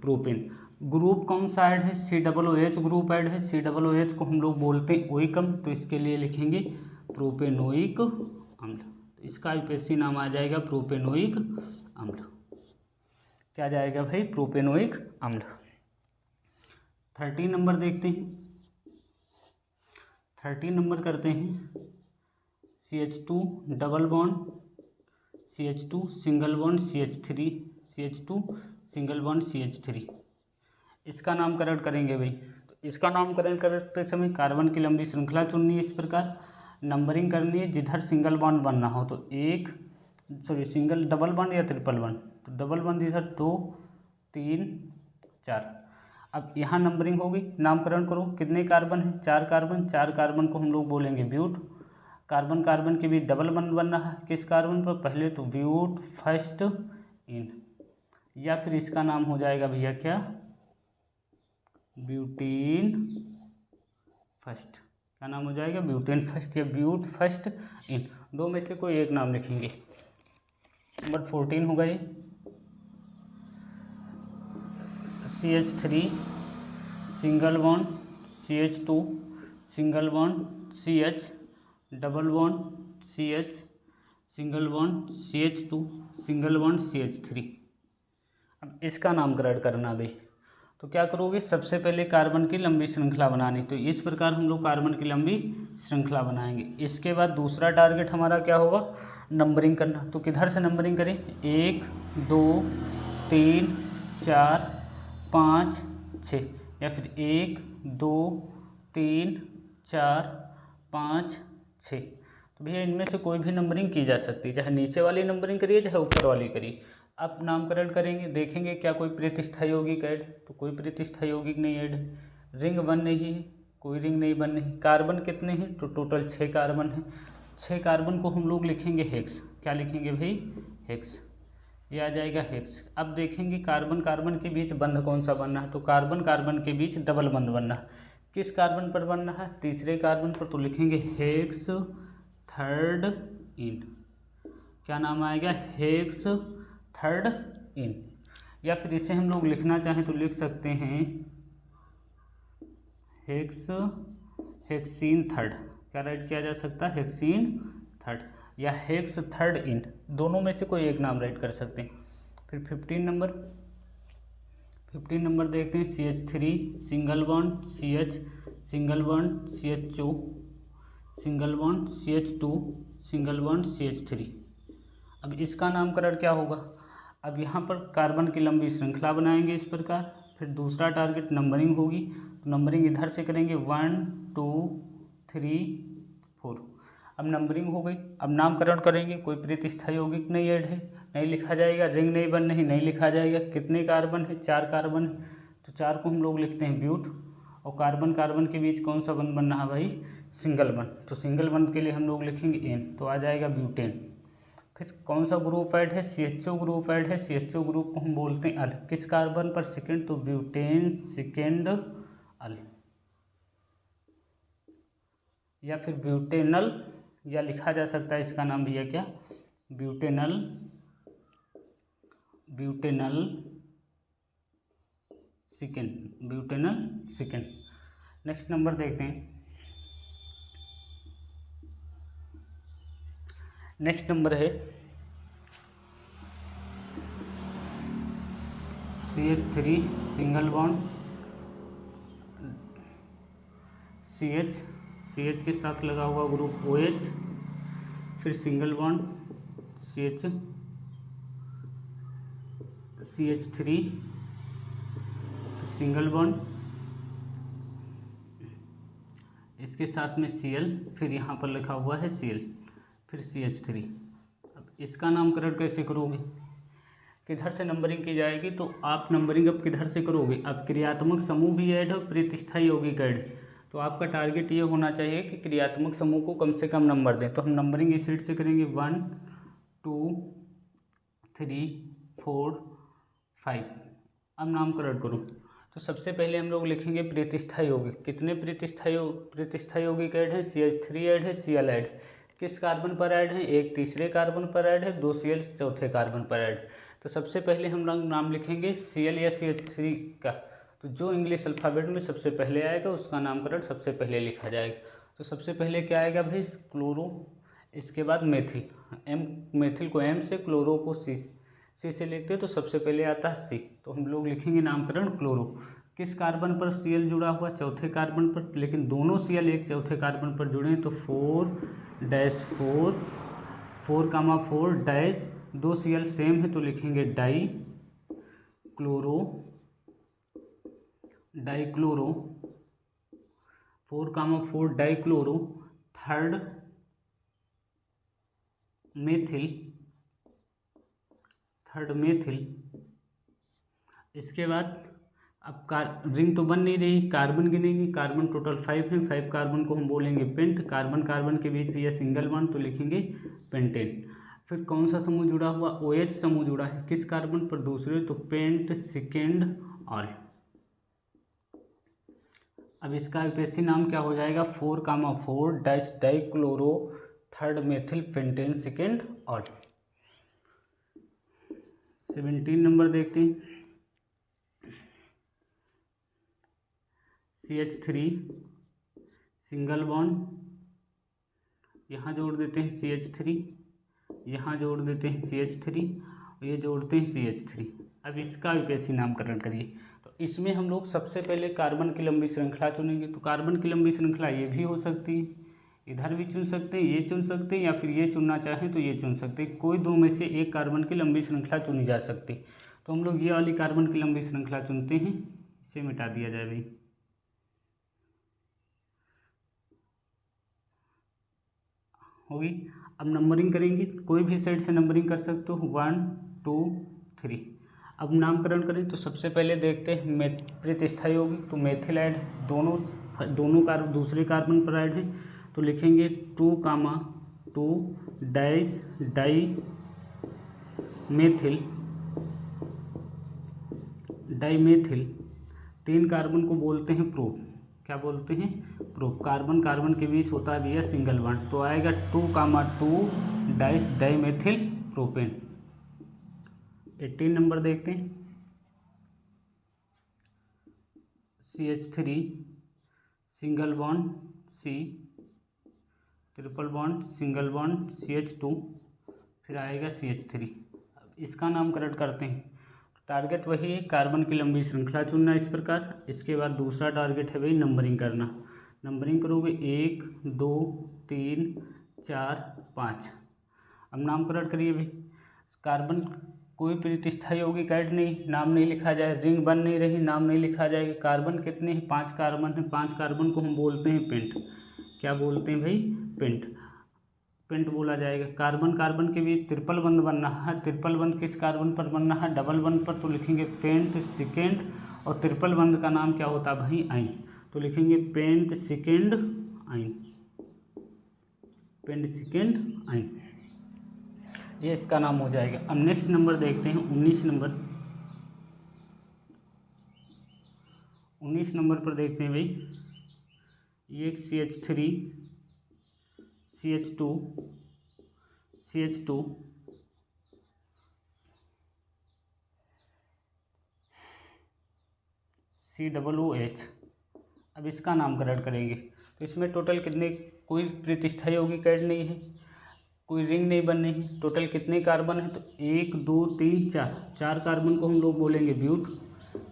प्रोपेन। ग्रुप कौन सा ऐड है, COOH ग्रुप ऐड है। COOH को हम लोग बोलते हैं ओइकम, तो इसके लिए लिखेंगे प्रोपेनोइक अम्ल। तो इसका यूपीएससी नाम आ जाएगा प्रोपेनोइक अम्ल। क्या जाएगा भाई, प्रोपेनोइक अम्ल। 13 नंबर देखते हैं। 13 नंबर करते हैं CH2 double bond CH2 single bond CH3 CH2 single bond CH3। इसका नामकरण करेंगे भाई। तो इसका नामकरण करते समय कार्बन की लंबी श्रृंखला चुननी है। इस प्रकार नंबरिंग करनी है, जिधर सिंगल बॉन्ड बनना हो। तो सिंगल डबल बॉन्ड या ट्रिपल बॉन्ड, तो डबल बॉन्ड इधर 2 3 4। अब यहाँ नंबरिंग होगी, नामकरण करो। कितने कार्बन है, 4 कार्बन। 4 कार्बन को हम लोग बोलेंगे ब्यूट। कार्बन कार्बन के बीच डबल बॉन्ड बन रहा है, किस कार्बन पर, पहले तो ब्यूट फर्स्ट इन, या फिर इसका नाम हो जाएगा भैया क्या, ब्यूटीन फर्स्ट। क्या नाम हो जाएगा, ब्यूटेन फर्स्ट या ब्यूट फर्स्ट इन, दो में से कोई एक नाम लिखेंगे। नंबर 14 होगा ये CH3 single bond CH2 single bond CH double bond CH single bond CH2 single bond CH3। अब इसका नामकरण करना भी, तो क्या करोगे, सबसे पहले कार्बन की लंबी श्रृंखला बनानी, तो इस प्रकार हम लोग कार्बन की लंबी श्रृंखला बनाएंगे। इसके बाद दूसरा टारगेट हमारा क्या होगा, नंबरिंग करना। तो किधर से नंबरिंग करें, 1 2 3 4 5 6, या फिर 1 2 3 4 5 6। तो भैया इनमें से कोई भी नंबरिंग की जा सकती है, चाहे नीचे वाली नंबरिंग करिए चाहे ऊपर वाली करिए। अब नामकरण करेंगे, देखेंगे क्या कोई प्रतिस्थाई यौगिक ऐड, तो कोई प्रतिस्थाई यौगिक नहीं ऐड है। रिंग बन रही है, कोई रिंग नहीं बन रही। कार्बन कितने हैं, तो टोटल 6 कार्बन हैं। 6 कार्बन को हम लोग लिखेंगे हेक्स। क्या लिखेंगे भाई, हेक्स, ये आ जाएगा हेक्स। अब देखेंगे कार्बन कार्बन के बीच बंध कौन सा बनना है, तो कार्बन कार्बन के बीच डबल बंध बनना है। किस कार्बन पर बनना है, तीसरे कार्बन पर, तो लिखेंगे हेक्स थर्ड इन। क्या नाम आएगा, हेक्स थर्ड इन। या फिर इसे हम लोग लिखना चाहें तो लिख सकते हैं हेक्सीन थर्ड। क्या राइट किया जा सकता है, हेक्सीन थर्ड या हेक्स थर्ड इन, दोनों में से कोई एक नाम राइट कर सकते हैं। फिर 15 नंबर देखते हैं, CH3 single bond CH single bond CH2 single bond CH2 single bond CH3। अब इसका नामकरण क्या होगा, अब यहाँ पर कार्बन की लंबी श्रृंखला बनाएंगे इस प्रकार। फिर दूसरा टारगेट नंबरिंग होगी, तो नंबरिंग इधर से करेंगे 1 2 3 4। अब नंबरिंग हो गई, अब नामकरण करेंगे, कोई प्रतिस्थाई यौगिक नहीं ऐड है, नहीं लिखा जाएगा। रिंग नहीं बन रही, नहीं लिखा जाएगा। कितने कार्बन है, 4 कार्बन है, तो 4 को हम लोग लिखते हैं ब्यूट। और कार्बन कार्बन के बीच कौन सा बंध बनना है भाई, सिंगल बंध, तो सिंगल बंध के लिए हम लोग लिखेंगे N, तो आ जाएगा ब्यूटेन। फिर कौन सा ग्रुप ऐड है, CHO ग्रुप ऐड है। CHO ग्रुप को हम बोलते हैं अल, किस कार्बन पर सेकेंड, तो ब्यूटेन सेकेंड अल, या फिर ब्यूटेनल, या लिखा जा सकता है इसका नाम भैया क्या, butanal, butanal second, butanal second. Next number देखते हैं, नेक्स्ट नंबर है CH3 सिंगल बॉन्ड CH के साथ लगा हुआ ग्रुप OH, फिर single bond CH3 single bond, इसके साथ में Cl, फिर यहाँ पर लिखा हुआ है Cl, फिर CH3। अब इसका नामकरण कैसे करोगे, किधर से नंबरिंग की जाएगी, तो आप नंबरिंग अब किधर से करोगे, अब क्रियात्मक समूह भी ऐड है, प्रतिस्थाई यौगिक ऐड, तो आपका टारगेट ये होना चाहिए कि क्रियात्मक समूह को कम से कम नंबर दें। तो हम नंबरिंग इस सेट से करेंगे 1 2 3 4 5। अब नामकरण करो, तो सबसे पहले हम लोग लिखेंगे प्रतिस्थाई यौगिक। कितने प्रतिस्थाई यौगिक ऐड है, CH3 ऐड है, Cl ऐड, किस कार्बन पर ऐड है, एक तीसरे कार्बन पर ऐड है, 2 Cl चौथे कार्बन पर ऐड। तो सबसे पहले हम लोग नाम लिखेंगे Cl या CH3 का, तो जो इंग्लिश अल्फ़ाबेट में सबसे पहले आएगा उसका नामकरण सबसे पहले लिखा जाएगा। तो सबसे पहले क्या आएगा भाई, क्लोरो, इसके बाद मेथिल, मेथिल को M से, क्लोरो को C से लिखते हैं, तो सबसे पहले आता है C, तो हम लोग लिखेंगे नामकरण क्लोरो। किस कार्बन पर Cl जुड़ा हुआ, चौथे कार्बन पर, लेकिन दोनों Cl एक चौथे कार्बन पर जुड़े हैं, तो 4-4 4, 2 Cl सेम है, तो लिखेंगे die chloro 4, 4 dichloro, third methyl. इसके बाद अब रिंग तो बन नहीं रही, कार्बन गिनेंगे, कार्बन टोटल 5 हैं, 5 कार्बन को हम बोलेंगे पेंट। कार्बन कार्बन के बीच भी यह सिंगल बॉन्ड, तो लिखेंगे पेंटेन। फिर कौन सा समूह जुड़ा हुआ, OH समूह जुड़ा है, किस कार्बन पर, दूसरे, तो पेंट सेकेंड ऑल। अब इसका आईपीएससी नाम क्या हो जाएगा, 4,4 dash dichloro third methyl pentane second all. 17 number देखते हैं, CH3 सिंगल बॉन्ड, यहाँ जोड़ देते हैं CH3, यहाँ जोड़ देते हैं CH3 और ये जोड़ते हैं CH3। अब इसका आईपीएससी नामकरण करिए। तो इसमें हम लोग सबसे पहले कार्बन की लंबी श्रृंखला चुनेंगे। तो कार्बन की लंबी श्रृंखला ये भी हो सकती है, इधर भी चुन सकते हैं, ये चुन सकते हैं, या फिर ये चुनना चाहें तो ये चुन सकते हैं। कोई दो में से एक कार्बन की लंबी श्रृंखला चुनी जा सकती। तो हम लोग ये वाली कार्बन की लंबी श्रृंखला चुनते हैं, इसे मिटा दिया जाए भाई। होगी। अब नंबरिंग करेंगे, कोई भी साइड से नंबरिंग कर सकते हो, 1 2 3। अब नामकरण करें तो सबसे पहले देखते हैं प्रतिस्थाई होगी, तो मेथिल ऐड दोनों दूसरे कार्बन पर ऐड है, तो लिखेंगे 2,2 डैश डाई मेथिल 3 कार्बन को बोलते हैं प्रोप। क्या बोलते हैं, प्रोप। कार्बन कार्बन के बीच होता है भैया सिंगल बॉन्ड, तो आएगा 2,2 डाइस डाइमेथिल प्रोपेन। 18 नंबर देखते हैं, CH3 single bond C, triple bond single bond CH2, फिर आएगा CH3। अब इसका नामकरण करते हैं। टारगेट वही है, कार्बन की लंबी श्रृंखला चुनना इस प्रकार। इसके बाद दूसरा टारगेट है भाई नंबरिंग करना। नंबरिंग करोगे 1 2 3 4 5। अब नामकरण करिए भाई। कार्बन कोई प्रतिस्थाई यौगिक ऐड नहीं, नाम नहीं लिखा जाए, रिंग बन नहीं रही, नाम नहीं लिखा जाएगा। कार्बन कितने हैं, 5 कार्बन हैं, 5 कार्बन को हम बोलते हैं पेंट। क्या बोलते हैं भाई, पेंट। पेंट बोला जाएगा। कार्बन कार्बन के बीच ट्रिपल बंध बनना है, ट्रिपल बंध किस कार्बन पर बनना है, डबल बंध पर, तो लिखेंगे पेंट सेकेंड, और ट्रिपल बंध का नाम क्या होता है भाई, आइन, तो लिखेंगे पेंट सेकेंड आइन, पेंट सेकेंड आइन, ये इसका नाम हो जाएगा। अब नेक्स्ट नंबर देखते हैं, 19 नंबर। 19 नंबर पर देखते हैं भाई, ये CH3 CH2 CH2 COOH। अब इसका नामकरण करेंगे तो इसमें टोटल कितने, कोई प्रतिस्थाई यौगिक ऐड नहीं है, कोई रिंग नहीं बननी है। टोटल कितने कार्बन है, तो 1 2 3 4 कार्बन को हम लोग बोलेंगे ब्यूट।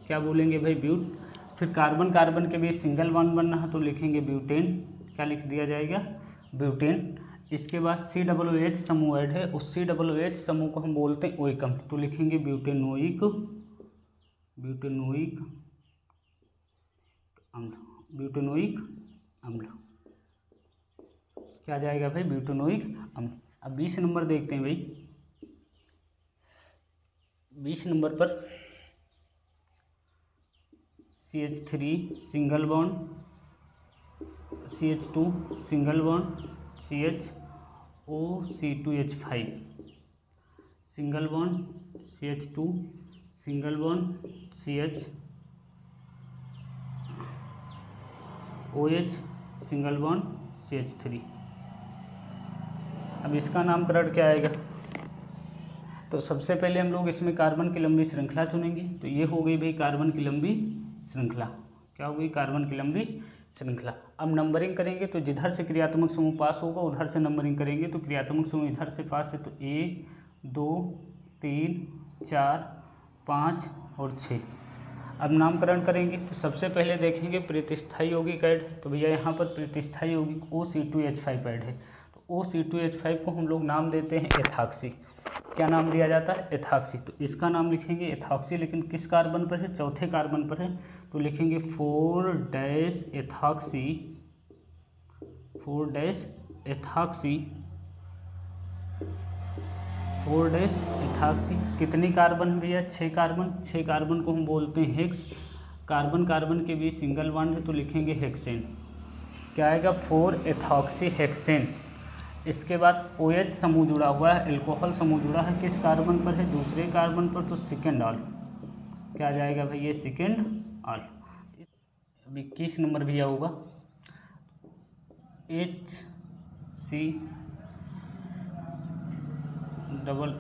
क्या बोलेंगे भाई, ब्यूट। फिर कार्बन कार्बन के बीच सिंगल बॉन्ड बनना है, तो लिखेंगे ब्यूटेन। क्या लिख दिया जाएगा, ब्यूटेन। इसके बाद COOH समूह ऐड है, उस COOH समूह को हम बोलते हैं ओइकम, तो लिखेंगे ब्यूटेनोइक अम्ल, ब्यूटेनोइक अम्ल। क्या जाएगा भाई, ब्यूटेनोइक अम्ल। अब 20 नंबर देखते हैं भाई। 20 नंबर पर CH3 single bond, CH2 single bond, CHOC2H5 single bond, CH2 single bond, CHOH single bond, CH3। अब इसका नामकरण क्या आएगा, तो सबसे पहले हम लोग इसमें कार्बन की लंबी श्रृंखला चुनेंगे। तो ये हो गई भाई कार्बन की लंबी श्रृंखला। क्या हो गई, कार्बन की लंबी श्रृंखला। अब नंबरिंग करेंगे तो जिधर से क्रियात्मक समूह पास होगा उधर से नंबरिंग करेंगे। तो क्रियात्मक समूह इधर से पास है, तो 1 2 3 4 5 और 6। अब नामकरण करेंगे तो सबसे पहले देखेंगे प्रतिस्थाई यौगिक ऐड, तो भैया यहाँ पर प्रतिस्थाई यौगिक OC2H5 ऐड है। तो OC2H5 को हम लोग नाम देते हैं एथॉक्सी। क्या नाम दिया जाता है, एथॉक्सी। तो इसका नाम लिखेंगे एथॉक्सी, लेकिन किस कार्बन पर है, चौथे कार्बन पर है, तो लिखेंगे 4-एथॉक्सी, 4-एथॉक्सी, 4-एथॉक्सी। कितनी कार्बन है भैया, 6 कार्बन। 6 कार्बन को हम बोलते हैं हेक्स। कार्बन कार्बन के बीच सिंगल बॉन्ड है, तो लिखेंगे हेक्सेन। क्या आएगा, 4-एथॉक्सी हेक्सेन। इसके बाद OH समूह जुड़ा हुआ है, एल्कोहल समूह जुड़ा है, किस कार्बन पर है, दूसरे कार्बन पर, तो सेकेंड ऑल। क्या आ जाएगा भाई, ये सेकेंड ऑल। अब 21 नंबर भैया होगा HC डबल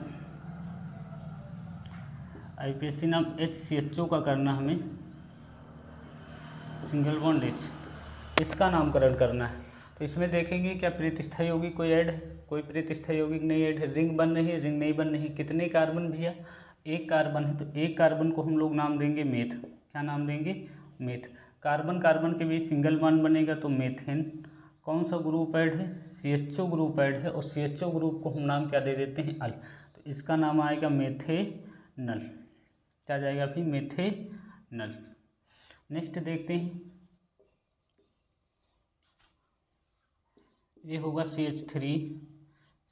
IUPAC नाम HCHO का करना हमें, सिंगल बॉन्ड H, इसका नामकरण करना है। तो इसमें देखेंगे क्या प्रतिष्ठा यौगिक कोई ऐड है, कोई प्रतिष्ठा यौगिक नहीं ऐड है, रिंग बन रही है, रिंग नहीं बन रही। कितने कार्बन भैया, एक कार्बन है, तो एक कार्बन को हम लोग नाम देंगे मेथ। क्या नाम देंगे, मेथ। कार्बन कार्बन के बीच सिंगल बॉन्ड बनेगा तो मेथेन। कौन सा ग्रुप ऐड है, CHO ग्रुप ऐड है, और CHO ग्रुप को हम नाम क्या दे देते हैं, अल। तो इसका नाम आएगा मेथेनल। क्या जाएगा फिर, मेथेनल। नेक्स्ट देखते हैं, ये होगा CH3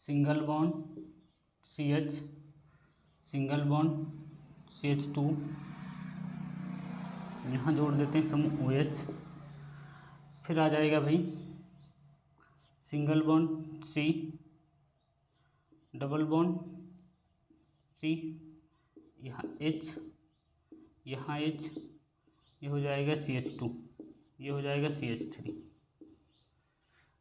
single bond CH, single bond CH2, यहाँ जोड़ देते हैं समूह OH। फिर आ जाएगा भाई single bond C, double bond C, यहाँ H, यहाँ H, ये हो जाएगा CH2, ये हो जाएगा CH3।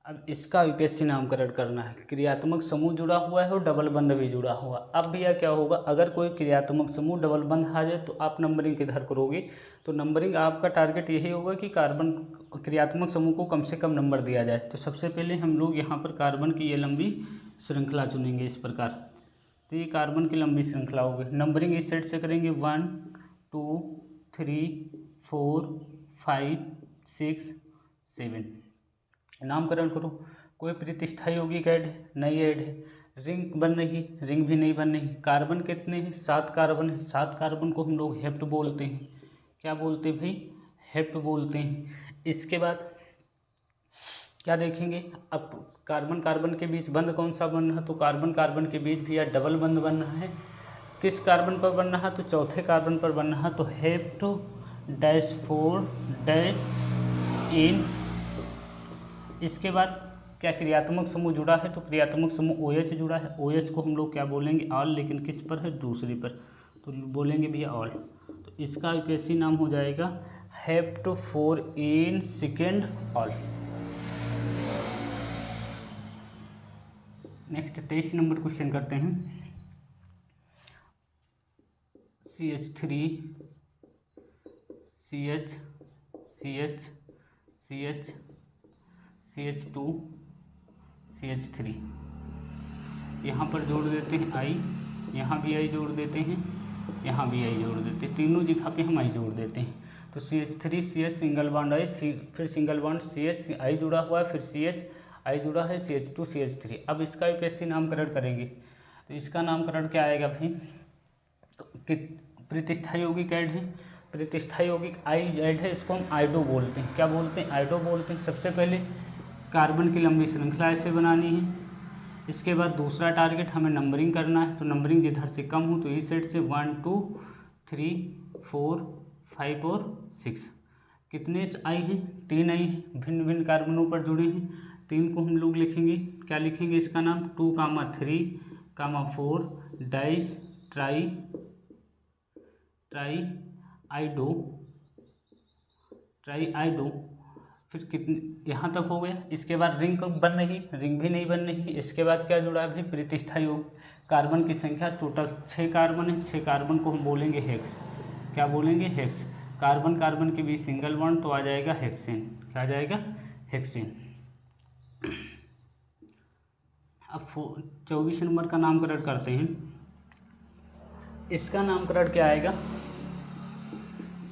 अब इसका IUPAC नामकरण करना है। क्रियात्मक समूह जुड़ा हुआ है और डबल बंध भी जुड़ा हुआ। अब भैया क्या होगा, अगर कोई क्रियात्मक समूह डबल बंध आ जाए तो आप नंबरिंग किधर करोगे, तो नंबरिंग आपका टारगेट यही होगा कि कार्बन क्रियात्मक समूह को कम से कम नंबर दिया जाए। तो सबसे पहले हम लोग यहाँ पर कार्बन की ये लंबी श्रृंखला चुनेंगे इस प्रकार। तो ये कार्बन की लंबी श्रृंखला होगी। नंबरिंग इस सेट से करेंगे 1 2 3 4 5 6 7। नामकरण करो। कोई प्रतिष्ठा यौगिक ऐड है, नहीं ऐड है। रिंग बन रही, रिंग भी नहीं बन रही। कार्बन कितने हैं, 7 कार्बन है। 7 कार्बन को हम लोग हेप्ट बोलते हैं। क्या बोलते हैं भाई, हेप्ट बोलते हैं। इसके बाद क्या देखेंगे, अब कार्बन कार्बन के बीच बंध कौन सा बन रहा है, तो कार्बन कार्बन के बीच भी यार डबल बंध बन रहा है। किस कार्बन पर बन रहा है, तो चौथे कार्बन पर बन रहा है। तो हेप्टो डैश 4 डैश इन। इसके बाद क्या क्रियात्मक समूह जुड़ा है, तो क्रियात्मक समूह OH जुड़ा है। OH को हम लोग क्या बोलेंगे, ऑल, लेकिन किस पर है, दूसरी पर, तो बोलेंगे भैया ऑल। तो इसका IUPAC नाम हो जाएगा हेप्टो 4 in second all. Next 23 number question करते हैं। CH3 CH CH CH CH2 CH3, यहाँ पर जोड़ देते हैं I, यहाँ भी I जोड़ देते हैं, यहाँ भी I जोड़ देते हैं। तीनों जगह पे हम I जोड़ देते हैं। तो CH3 CH single bond I, फिर सिंगल बॉन्ड CH I जुड़ा हुआ है, फिर CH I जुड़ा है, CH2 CH3। अब इसका IUPAC नामकरण करेंगे। तो इसका नामकरण क्या आएगा भाई, तो प्रतिष्ठा यौगिक ऐड है। प्रतिष्ठा यौगिक I ऐड है, इसको हम आइडो बोलते हैं। क्या बोलते हैं, आइडो बोलते हैं। सबसे पहले कार्बन की लंबी श्रृंखला ऐसे बनानी है। इसके बाद दूसरा टारगेट हमें नंबरिंग करना है। तो नंबरिंग जिधर से कम हो तो इस सेट से 1 2 3 4 5 और 6। कितने I हैं, 3 I हैं, भिन्न भिन्न कार्बनों पर जुड़े हैं। 3 को हम लोग लिखेंगे, क्या लिखेंगे, इसका नाम 2 3 4 डाइस ट्राई आइडो। फिर कितने, यहाँ तक हो गया। इसके बाद रिंग बन रही, रिंग भी नहीं बन रही। इसके बाद क्या जुड़ा है भाई, प्रतिष्ठा योग। कार्बन की संख्या टोटल 6 कार्बन है। 6 कार्बन को हम बोलेंगे हेक्स। क्या बोलेंगे, हेक्स। कार्बन कार्बन के बीच सिंगल बॉन्ड तो आ जाएगा हेक्सेन। क्या आ जाएगा, हेक्सेन। अब 24 नंबर का नामकरण करते हैं। इसका नामकरण क्या आएगा,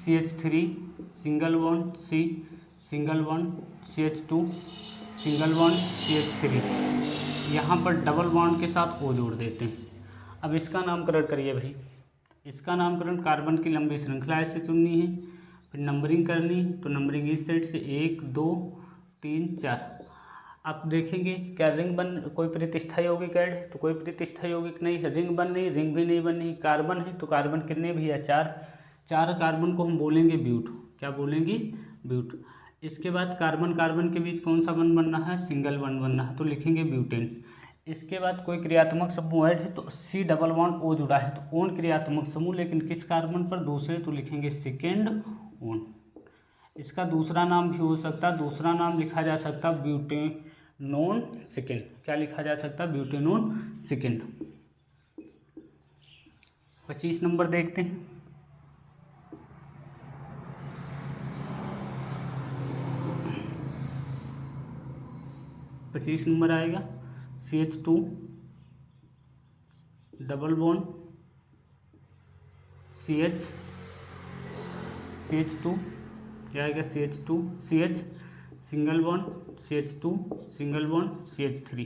CH3 single bond C, single bond CH2, single bond CH3। यहाँ पर डबल बॉन्ड के साथ O जोड़ देते हैं। अब इसका नामकरण करिए भाई। इसका नामकरण कार्बन की लंबी श्रृंखला ऐसे चुननी है, फिर नंबरिंग करनी है। तो नंबरिंग इस सेट से 1 2 3 4। आप देखेंगे क्या रिंग बन, कोई प्रतिष्ठा यौगिक ऐड है, तो कोई प्रतिष्ठा यौगिक नहीं है। रिंग बन रही, रिंग भी नहीं बन रही। कार्बन है, तो कार्बन कितने भी है, 4। 4 कार्बन को हम बोलेंगे ब्यूट। क्या बोलेंगे, ब्यूट। इसके बाद कार्बन कार्बन के बीच कौन सा बंध बन रहा है, सिंगल बंध बन रहा है, तो लिखेंगे ब्यूटेन। इसके बाद कोई क्रियात्मक समूह ऐड है, तो C डबल बॉन्ड O जुड़ा है, तो ओन क्रियात्मक समूह, लेकिन किस कार्बन पर, दूसरे, तो लिखेंगे सेकेंड ओन। इसका दूसरा नाम भी हो सकता, दूसरा नाम लिखा जा सकता ब्यूटेनोन सेकेंड। क्या लिखा जा सकता? Butanone second. 25 नंबर देखते हैं। पच्चीस नंबर आएगा CH2 डबल बॉन्ड CH2 क्या आएगा? CH2 CH single bond CH2 single bond CH3।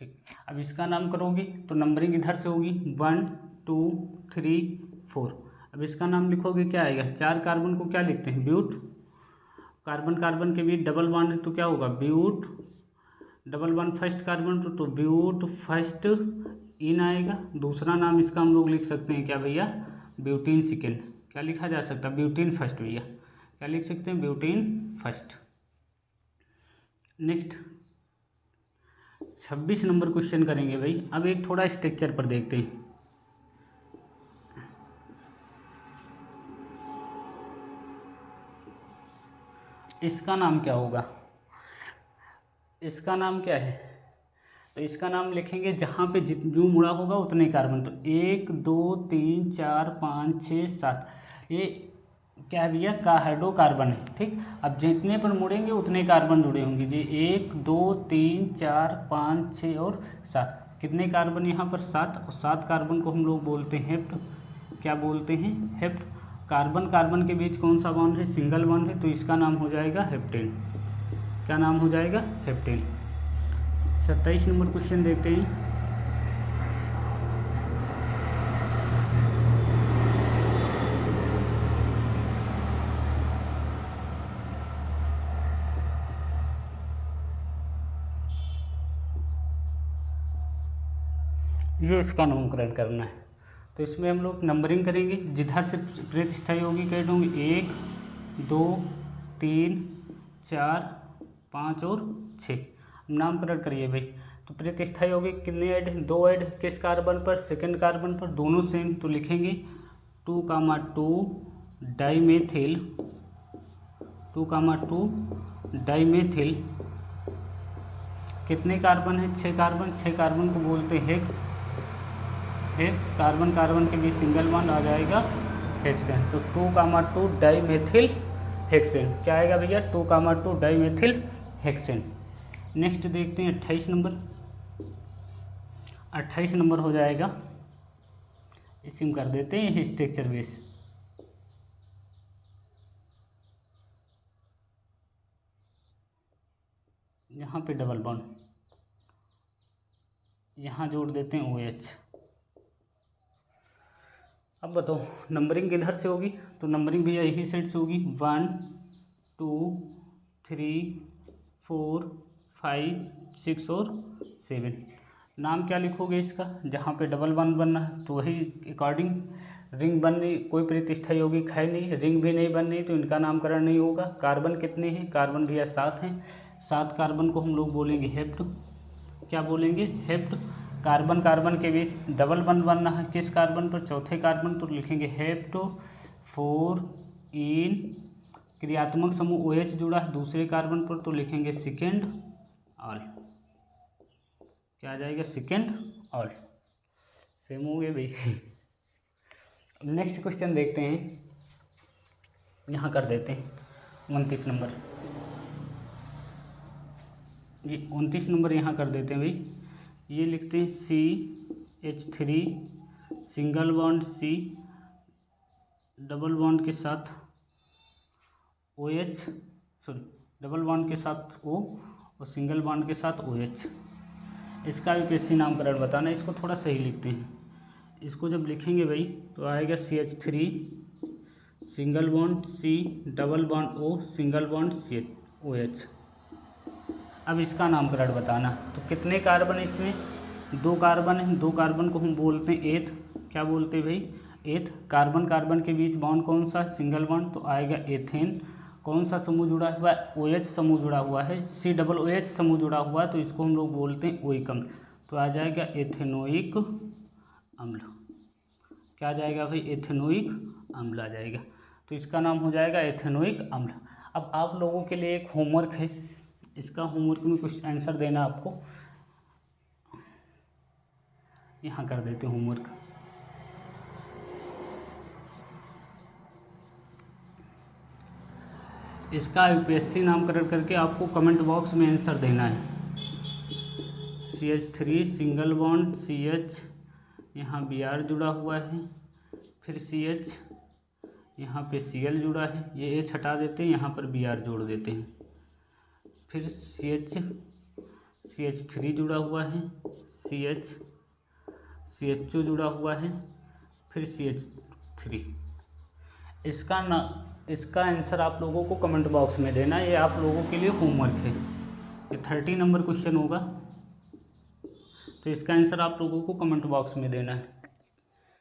ठीक, अब इसका नाम करोगे तो नंबरिंग इधर से होगी 1 2 3 4। अब इसका नाम लिखोगे क्या आएगा? 4 कार्बन को क्या लिखते हैं? ब्यूट। कार्बन कार्बन के बीच डबल बॉन्ड है तो क्या होगा? But. Double bond first carbon तो ब्यूट फर्स्ट इन आएगा। दूसरा नाम इसका हम लोग लिख सकते हैं क्या भैया? Butene second. क्या लिखा जा सकता है? ब्यूटीन फर्स्ट भैया। क्या लिख सकते हैं? Butene first. Next 26 number question करेंगे भाई। अब एक थोड़ा स्ट्रक्चर पर देखते हैं। इसका नाम क्या होगा? इसका नाम क्या है? तो इसका नाम लिखेंगे जहाँ पे जो मुड़ा होगा उतने कार्बन। तो 1 2 3 4 5 6 7 ये क्या है भैया? हाइड्रोकार्बन है। ठीक, अब जितने पर मुड़ेंगे उतने कार्बन जुड़े होंगे जी। 1 2 3 4 5 6 और 7। कितने कार्बन यहाँ पर? 7। और 7 कार्बन को हम लोग बोलते हैं हेप्ट। क्या बोलते हैं? हेप्ट। कार्बन कार्बन के बीच कौन सा बॉन्ड है? सिंगल बॉन्ड है, तो इसका नाम हो जाएगा हेप्टेन। क्या नाम हो जाएगा? हेप्टेन। 27 नंबर क्वेश्चन देखते हैं। ये इसका नामकरण करना है, तो इसमें हम लोग नंबरिंग करेंगे। जिधर से प्रतिस्थाई होगी कैट होंगी 1 2 3 4 5 और 6। नामकरण करिए भाई। तो प्रतिस्थाई होगी कितने ऐड है? 2 ऐड। किस कार्बन पर? सेकंड कार्बन पर। दोनों सेम, तो लिखेंगे 2,2 डाईमेथिल 2,2 डाईमेथिल। कितने कार्बन है? 6 कार्बन। 6 कार्बन को बोलते हैं हेक्स। हेक्स कार्बन कार्बन के बीच सिंगल बॉन्ड आ जाएगा हेक्सेन। तो 2,2 डाईमेथिल हेक्सेन। क्या आएगा भैया? 2,2 डाईमेथिल हेक्सेन। नेक्स्ट देखते हैं 28 नंबर। 28 नंबर हो जाएगा, इसी में कर देते हैं स्ट्रक्चर बेस। यहाँ पे डबल बॉन्ड, यहाँ जोड़ देते हैं OH। अब बताओ नंबरिंग किधर से होगी? तो नंबरिंग भैया यही साइड से होगी। 1 2 3 4 5 6 और 7। नाम क्या लिखोगे इसका? जहाँ पे डबल बॉन्ड बनना है तो वही अकॉर्डिंग। रिंग बननी, कोई प्रतिष्ठा यौगिक है नहीं, रिंग भी नहीं बननी, तो इनका नामकरण नहीं होगा। कार्बन कितने हैं? कार्बन भैया 7 हैं। 7 कार्बन को हम लोग बोलेंगे हेप्ट। क्या बोलेंगे? हेप्ट। कार्बन कार्बन के बीच डबल बॉन्ड बनना है किस कार्बन पर? चौथे कार्बन, तो लिखेंगे हेप्टो 4 इन। क्रियात्मक समूह OH जुड़ा है दूसरे कार्बन पर, तो लिखेंगे सेकेंड ऑल। क्या आ जाएगा? Second all. सेम हो गए भाई। नेक्स्ट क्वेश्चन देखते हैं, यहाँ कर देते हैं 29 नंबर। ये 29 नंबर यहाँ कर देते हैं भाई। ये लिखते हैं CH3 single bond C double bond के साथ OH, सॉरी डबल बॉन्ड के साथ O और सिंगल बॉन्ड के साथ OH। इसका भी पेशी नामकरण बताना। इसको थोड़ा सही लिखते हैं। इसको जब लिखेंगे भाई तो आएगा CH3 single bond C double bond O single bond OH। अब इसका नामकरण बताना। तो कितने कार्बन है इसमें? 2 कार्बन है। 2 कार्बन को हम बोलते हैं एथ। क्या बोलते हैं भाई? एथ। कार्बन कार्बन के बीच बॉन्ड कौन सा? सिंगल बॉन्ड, तो आएगा एथेन। कौन सा समूह जुड़ा हुआ है? OH समूह जुड़ा हुआ है। COOH समूह जुड़ा हुआ है, तो इसको हम लोग बोलते हैं ओइक अम्ल। तो आ जाएगा एथेनोइक अम्ल। क्या आ जाएगा भाई, एथेनोइक अम्ल आ जाएगा। तो इसका नाम हो जाएगा एथेनोइक अम्ल। अब आप लोगों के लिए एक होमवर्क है, इसका होमवर्क में कुछ आंसर देना आपको, यहाँ कर देते हैं होमवर्क। इसका यूपीएससी नामकरण करके आपको कमेंट बॉक्स में आंसर देना है। CH3 सिंगल बॉन्ड CH, यहाँ Br जुड़ा हुआ है, फिर CH, यहाँ पे Cl जुड़ा है, ये H हटा देते हैं, यहाँ पर Br जोड़ देते हैं, फिर CH3 जुड़ा हुआ है, CHO जुड़ा हुआ है, फिर CH3। इसका आंसर आप लोगों को कमेंट बॉक्स में देना है, ये आप लोगों के लिए होमवर्क है। ये 30 नंबर क्वेश्चन होगा, तो इसका आंसर आप लोगों को कमेंट बॉक्स में देना है।